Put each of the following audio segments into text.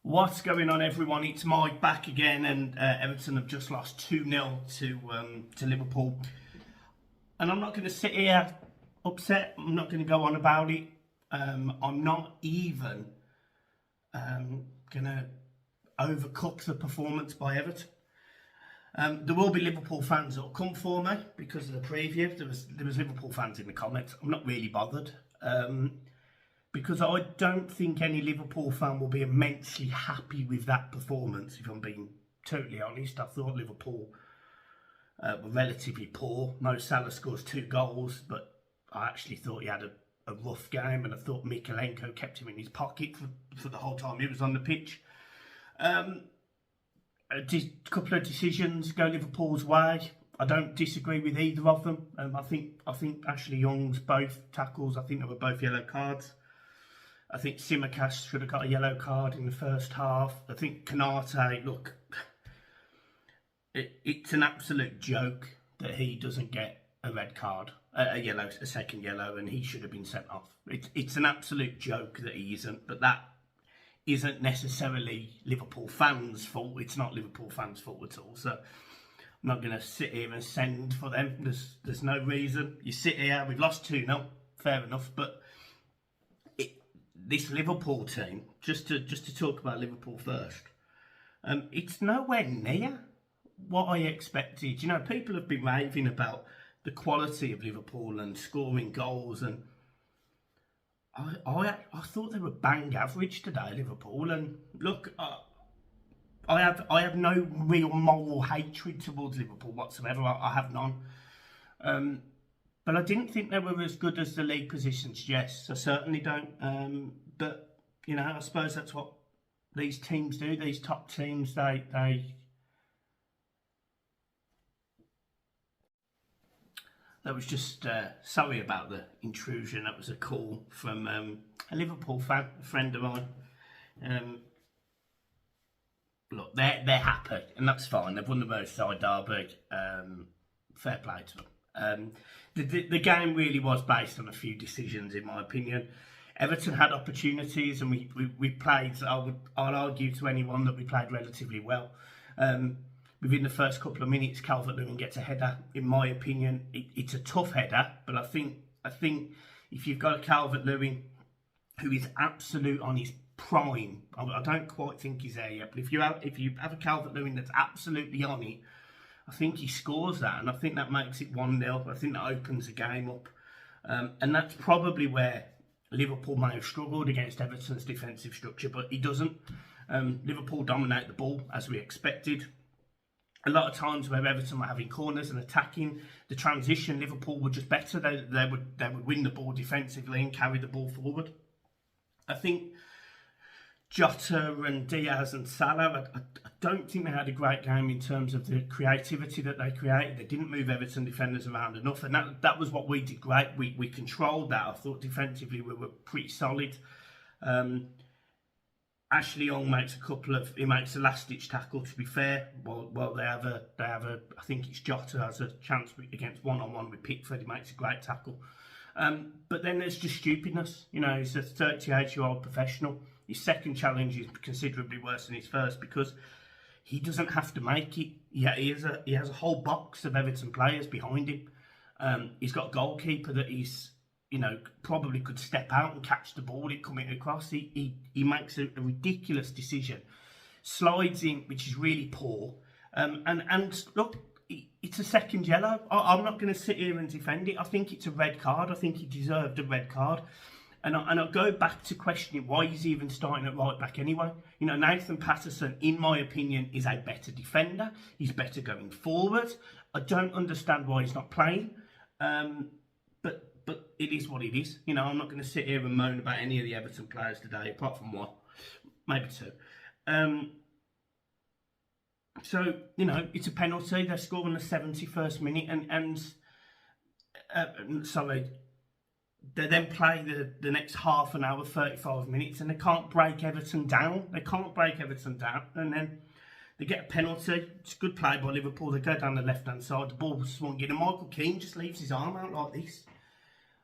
What's going on, everyone? It's Mike back again, and Everton have just lost 2-0 to Liverpool. And I'm not going to sit here upset. I'm not going to go on about it. I'm not even going to overcook the performance by Everton. There will be Liverpool fans that will come for me because of the preview. There was Liverpool fans in the comments. I'm not really bothered. Because I don't think any Liverpool fan will be immensely happy with that performance, if I'm being totally honest. I thought Liverpool were relatively poor. Mo Salah scores 2 goals, but I actually thought he had a rough game, and I thought Mykolenko kept him in his pocket for the whole time he was on the pitch. A couple of decisions go Liverpool's way. I don't disagree with either of them. I think Ashley Young's both tackles, I think they were both yellow cards. I think Tsimikas should have got a yellow card in the first half. I think Konate, look, it's an absolute joke that he doesn't get a red card, a second yellow, and he should have been sent off. It's an absolute joke that he isn't, but that isn't necessarily Liverpool fans' fault. It's not Liverpool fans' fault at all. So I'm not going to sit here and send for them. There's no reason. You sit here, we've lost 2-0, fair enough, but this Liverpool team, just to talk about Liverpool first, it's nowhere near what I expected. You know, people have been raving about the quality of Liverpool and scoring goals, and I thought they were bang average today, Liverpool. And look, I have no real moral hatred towards Liverpool whatsoever. I have none. But I didn't think they were as good as the league position suggests. I certainly don't. But, you know, I suppose that's what these teams do. These top teams, they That was just, sorry about the intrusion. That was a call from a Liverpool fan, a friend of mine. Look, they're happy, and that's fine. They've won the Merseyside derby. Fair play to them. The game really was based on a few decisions, in my opinion. Everton had opportunities, and we played. I'll argue to anyone that we played relatively well. Within the first couple of minutes, Calvert-Lewin gets a header. In my opinion, it's a tough header, but I think if you've got a Calvert-Lewin who is absolute on his prime, I don't quite think he's there yet. But if you have a Calvert-Lewin that's absolutely on it, I think he scores that, and I think that makes it 1-0. I think that opens the game up, and that's probably where Liverpool may have struggled against Everton's defensive structure, but he doesn't. Liverpool dominate the ball as we expected. A lot of times where Everton were having corners and attacking, the transition, Liverpool were just better. They would win the ball defensively and carry the ball forward. I think Jota and Diaz and Salah, I don't think they had a great game in terms of the creativity that they created. They didn't move Everton defenders around enough, and that was what we did great. We controlled that. I thought defensively we were pretty solid. Ashley Young makes he makes a last-ditch tackle. To be fair, well they have a. I think it's Jota has a chance against one-on-one with Pickford. He makes a great tackle. But then there's just stupidness. You know, he's a 38-year-old professional. His second challenge is considerably worse than his first because he doesn't have to make it. Yeah, he has a whole box of Everton players behind him. He's got a goalkeeper that he's, you know, probably could step out and catch the ball it coming across. He makes a ridiculous decision, slides in, which is really poor. And look, it's a second yellow. I'm not going to sit here and defend it. I think it's a red card. I think he deserved a red card. And I go back to questioning why he's even starting at right back anyway. You know, Nathan Patterson, in my opinion, is a better defender. He's better going forward. I don't understand why he's not playing. But it is what it is. You know, I'm not going to sit here and moan about any of the Everton players today, apart from one, maybe two. So, you know, it's a penalty. They're scoring the 71st minute, and sorry, they then play the next half an hour, 35 minutes, and they can't break Everton down. And then they get a penalty. It's a good play by Liverpool. They go down the left-hand side. The ball was swung in, and Michael Keane just leaves his arm out like this.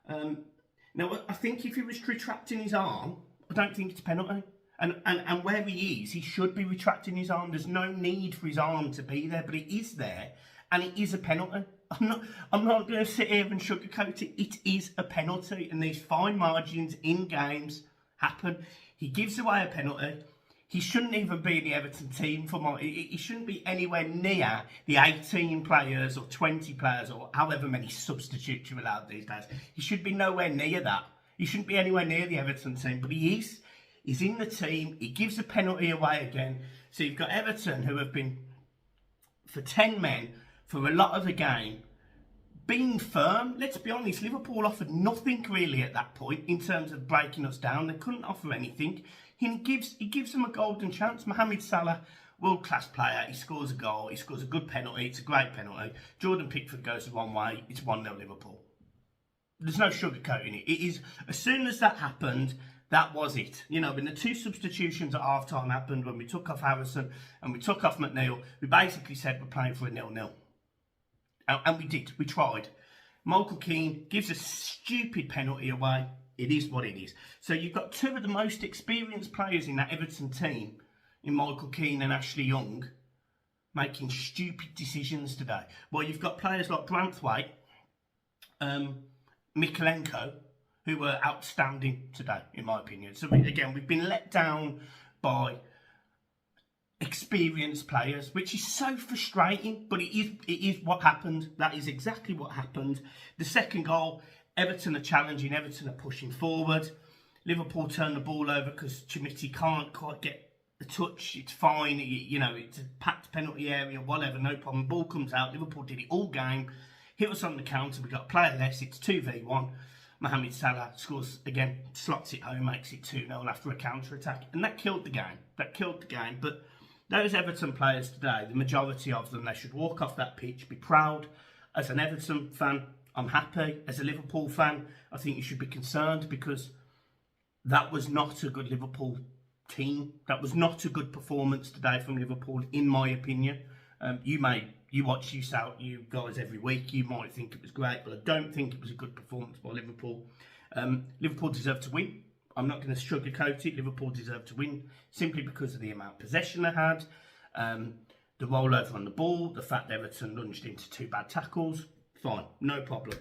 Now, I think if he was retracting his arm, I don't think it's a penalty. And where he is, he should be retracting his arm. There's no need for his arm to be there, but it is there, and it is a penalty. I'm not going to sit here and sugarcoat it. It is a penalty, and these fine margins in games happen. He gives away a penalty. He shouldn't even be in the Everton team he shouldn't be anywhere near the 18 players or 20 players or however many substitutes you're allowed these days. He should be nowhere near that. He shouldn't be anywhere near the Everton team, but he is. He's in the team. He gives a penalty away again. So you've got Everton, who have been, for 10 men, for a lot of the game, being firm. Let's be honest, Liverpool offered nothing really at that point in terms of breaking us down. They couldn't offer anything. He gives them a golden chance. Mohamed Salah, world-class player. He scores a goal. He scores a good penalty. It's a great penalty. Jordan Pickford goes the wrong way. It's 1-0 Liverpool. There's no sugarcoating it. It is, as soon as that happened, that was it. You know, when the two substitutions at half-time happened, when we took off Harrison and we took off McNeil, we basically said we're playing for a 0-0. And we did. We tried. Michael Keane gives a stupid penalty away. It is what it is. So you've got two of the most experienced players in that Everton team, in Michael Keane and Ashley Young, making stupid decisions today. Well, you've got players like Branthwaite, Mikalenko, who were outstanding today, in my opinion. So again, we've been let down by experienced players, which is so frustrating, but it is what happened. That is exactly what happened. The second goal, Everton are challenging, Everton are pushing forward. Liverpool turn the ball over because Chimiti can't quite get the touch. It's fine, you know, it's a packed penalty area, whatever, no problem. Ball comes out, Liverpool did it all game. Hit us on the counter, we got a player less, it's 2v1. Mohamed Salah scores again, slots it home, makes it 2-0 after a counter-attack. And that killed the game. But those Everton players today, the majority of them, they should walk off that pitch, be proud. As an Everton fan, I'm happy. As a Liverpool fan, I think you should be concerned because that was not a good Liverpool team. That was not a good performance today from Liverpool, in my opinion. You watch you guys every week. You might think it was great, but I don't think it was a good performance by Liverpool. Liverpool deserved to win. I'm not going to sugarcoat it. Liverpool deserved to win simply because of the amount of possession they had, the rollover on the ball, the fact that Everton lunged into two bad tackles. Fine, no problem.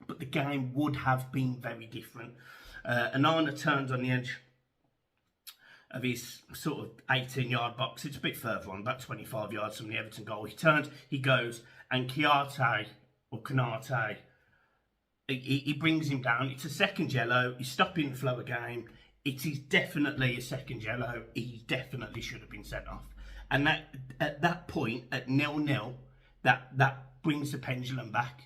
But the game would have been very different. Anana turned on the edge of his sort of 18-yard box. It's a bit further on, about 25 yards from the Everton goal. He turns, he goes, and Konate, he brings him down. It's a second yellow. He's stopping the flow of game. It is definitely a second yellow. He definitely should have been sent off. And that at that point, at 0-0, that brings the pendulum back.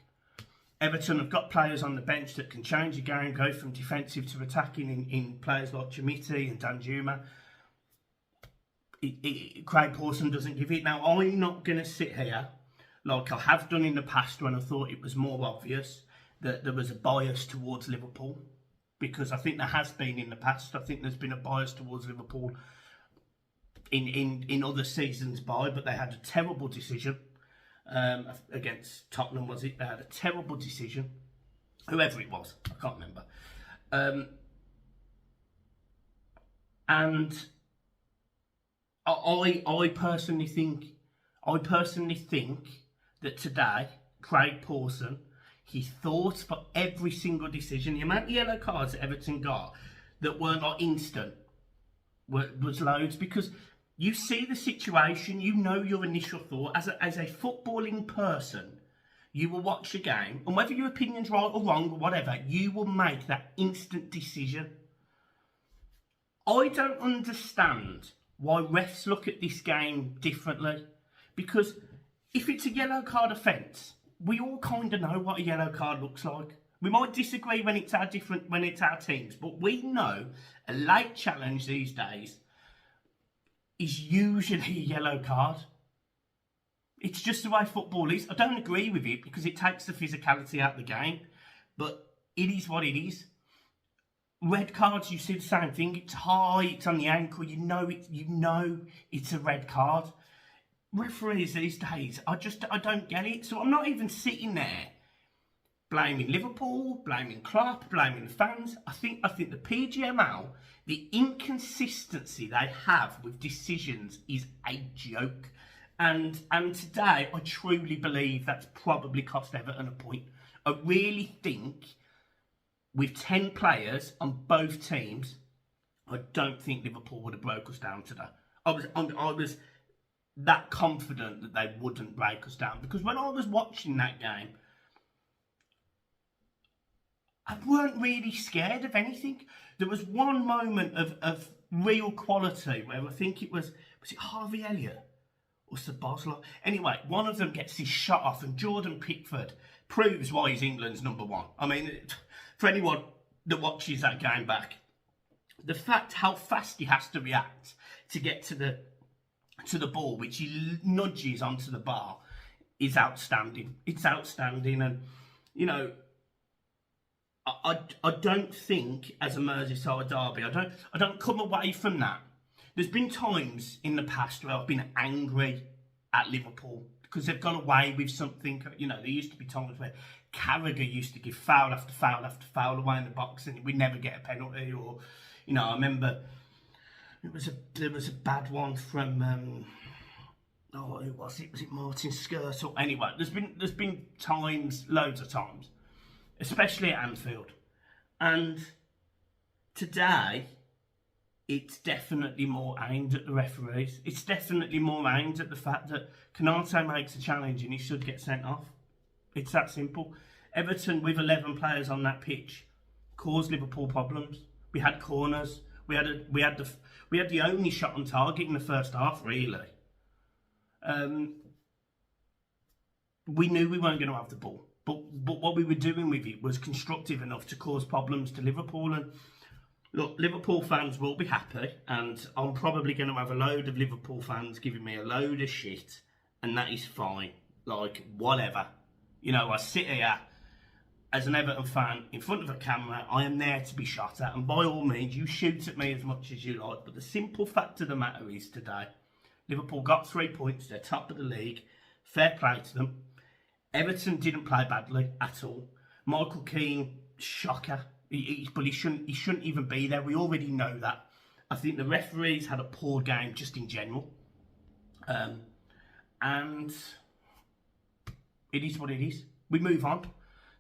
Everton have got players on the bench that can change the game, go from defensive to attacking in players like Chimiti and Danjuma. Craig Pawson doesn't give it. Now, I'm not going to sit here like I have done in the past when I thought it was more obvious that there was a bias towards Liverpool, because I think there has been in the past. I think there's been a bias towards Liverpool in other seasons but they had a terrible decision. Against Tottenham, was it? They had a terrible decision. Whoever it was, I can't remember. And I personally think that today, Craig Pawson, he thought for every single decision. The amount of yellow cards that Everton got that weren't like instant was loads, because you see the situation, you know your initial thought. As a footballing person, you will watch a game, and whether your opinion's right or wrong or whatever, you will make that instant decision. I don't understand why refs look at this game differently, because if it's a yellow card offence, we all kind of know what a yellow card looks like. We might disagree when it's our teams, but we know a late challenge these days is usually a yellow card. It's just the way football is. I don't agree with it because it takes the physicality out of the game, but it is what it is. Red cards, you see the same thing. It's high, it's on the ankle. You know it's a red card. Referees these days, I don't get it. So I'm not even sitting there blaming Liverpool, blaming Klopp, blaming the fans. I think the PGMO, the inconsistency they have with decisions is a joke. And today, I truly believe that's probably cost Everton a point. I really think with 10 players on both teams, I don't think Liverpool would have broke us down today. I was that confident that they wouldn't break us down, because when I was watching that game, I weren't really scared of anything. There was one moment of real quality where I think was it Harvey Elliott or Sabozla? Anyway, one of them gets his shot off, and Jordan Pickford proves why he's England's number one. I mean, for anyone that watches that game back, the fact how fast he has to react to get to the ball, which he nudges onto the bar, is outstanding. It's outstanding, and you know, I don't think as a Merseyside derby, I don't come away from that. There's been times in the past where I've been angry at Liverpool because they've gone away with something. You know, there used to be times where Carragher used to give foul after foul after foul away in the box, and we'd never get a penalty. Or, you know, I remember there was a bad one from who was it? Was it Martin Skirtle? Anyway, there's been times, loads of times, especially at Anfield, and today it's definitely more aimed at the referees. It's definitely more aimed at the fact that Canate makes a challenge and he should get sent off. It's that simple. Everton, with 11 players on that pitch, caused Liverpool problems. We had corners. We had the only shot on target in the first half, really. We knew we weren't going to have the ball, but what we were doing with it was constructive enough to cause problems to Liverpool. And look, Liverpool fans will be happy, and I'm probably going to have a load of Liverpool fans giving me a load of shit, and that is fine. Like, whatever. You know, I sit here as an Everton fan in front of a camera. I am there to be shot at, and by all means, you shoot at me as much as you like. But the simple fact of the matter is today, Liverpool got 3 points. They're top of the league. Fair play to them. Everton didn't play badly at all. Michael Keane, shocker. But he shouldn't even be there. We already know that. I think the referees had a poor game just in general. And it is what it is. We move on.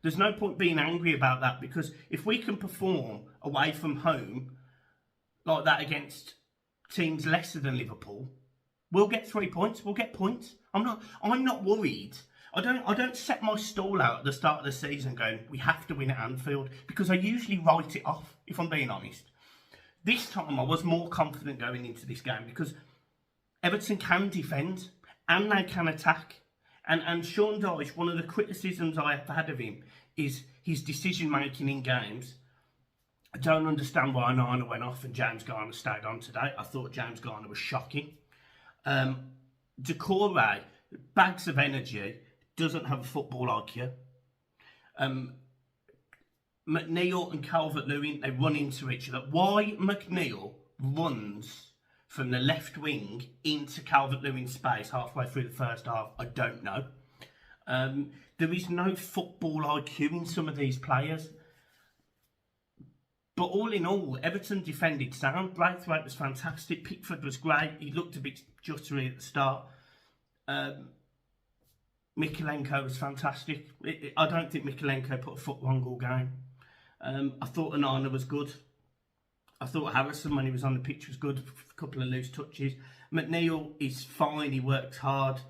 There's no point being angry about that, because if we can perform away from home like that against teams lesser than Liverpool, we'll get 3 points. We'll get points. I'm not worried. I don't set my stall out at the start of the season going, we have to win at Anfield, because I usually write it off, if I'm being honest. This time I was more confident going into this game because Everton can defend and they can attack. And Sean Dyche, one of the criticisms I have had of him is his decision making in games. I don't understand why Nana went off and James Garner stayed on today. I thought James Garner was shocking. Decore, bags of energy, doesn't have a football IQ. McNeil and Calvert-Lewin, they run into each other. Why McNeil runs from the left wing into Calvert-Lewin's space halfway through the first half, I don't know. There is no football IQ in some of these players. But all in all, Everton defended sound. Braithwaite was fantastic. Pickford was great. He looked a bit juttery at the start. Mikalenko was fantastic. I don't think Mikalenko put a foot wrong all game. I thought Onana was good. I thought Harrison, when he was on the pitch, was good. A couple of loose touches. McNeil is fine. He works hard.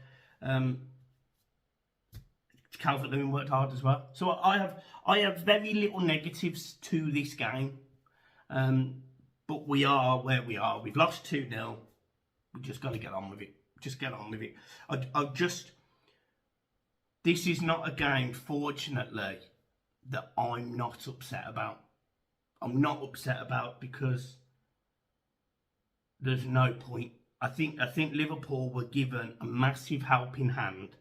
Calvert-Lewin worked hard as well. So I have very little negatives to this game. But we are where we are. We've lost 2-0. We just got to get on with it. Just get on with it. This is not a game, fortunately, that I'm not upset about. I'm not upset about because there's no point. I think Liverpool were given a massive helping hand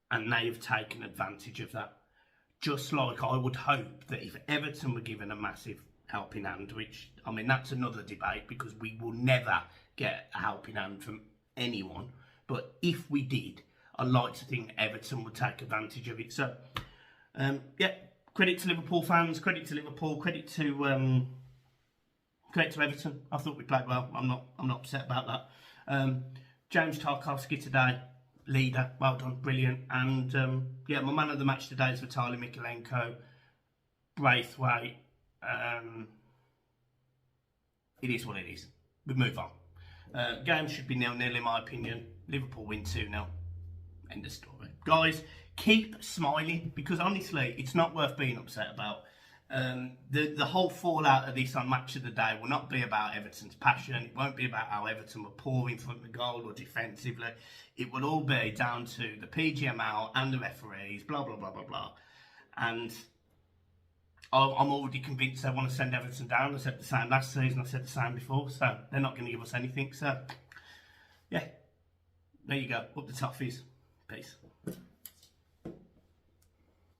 and they've taken advantage of that. Just like I would hope that if Everton were given a massive helping hand, which, I mean, that's another debate because we will never get a helping hand from anyone. But if we did, I'd like to think Everton would take advantage of it. So, Yeah, credit to Liverpool fans, credit to Liverpool, credit to Everton. I thought we played well. I'm not upset about that. James Tarkowski today, leader, well done, brilliant. And yeah, my man of the match today is Vitaly Mikalenko. Braithwaite. It is what it is. We move on. Game should be 0-0 in my opinion. Liverpool win 2-0. End of story. Guys, keep smiling, because honestly, it's not worth being upset about. The whole fallout of this on Match of the Day will not be about Everton's passion. It won't be about how Everton were poor in front of the goal or defensively. It will all be down to the PGML and the referees, blah, blah, blah, blah, blah. And I'm already convinced they want to send Everton down. I said the same last season, I said the same before, so they're not going to give us anything. So, yeah, there you go. Up the toffees. Peace.